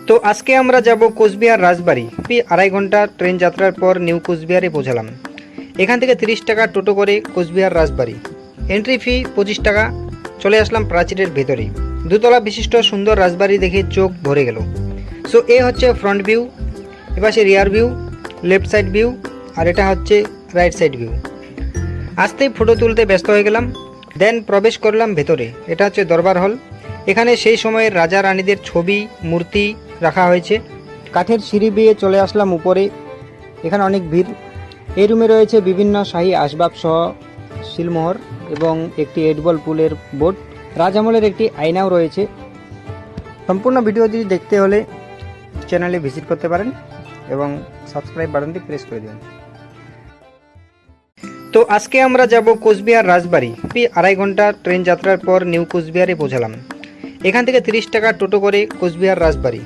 তো আজকে আমরা যাব কোচবিহার রাজবাড়ি। 2.5 ঘন্টা ট্রেন যাত্রার পর নিউ কোচবিহারে পৌঁছালাম। এখান থেকে 30 টাকা টোটো করে কোচবিহার রাজবাড়ি, এন্ট্রি ফি 25 টাকা। চলে আসলাম প্রাচীরের ভেতরে। দুতলা বিশিষ্ট সুন্দর রাজবাড়ি দেখে চোখ ভরে গেল। সো এ হচ্ছে ফ্রন্ট ভিউ, এপাশে rear view, left side view, আর এটা হচ্ছে রাইট সাইড ভিউ। আসতেই ফটো তুলতে ব্যস্ত হয়ে গেলাম। দেন প্রবেশ করলাম ভেতরে। এটা হচ্ছে দরবার হল। এখানে সেই সময়ের রাজা রানীদের ছবি, মূর্তি রাখা হয়েছে। কাঠের সিঁড়ি বেয়ে চলে আসলাম উপরে। এখানে অনেক ভিড়। এই রুমে রয়েছে বিভিন্ন শাহী আসবাব সহ শিলমোহর এবং একটি 8 বল পুলের বোট। রাজ আমলের একটি আয়নাও রয়েছে। সম্পূর্ণ ভিডিওটি দেখতে হলে চ্যানেলে ভিজিট করতে পারেন এবং সাবস্ক্রাইব বাটনটি প্রেস করে দেবেন। তো আজকে আমরা যাব কোচবিহার রাজবাড়ি। 2.5 ঘন্টা ট্রেন যাত্রার পর নিউ কোচবিহারে পৌঁছালাম। এখান থেকে 30 টাকা টোটো করে কোচবিহার রাজবাড়ি।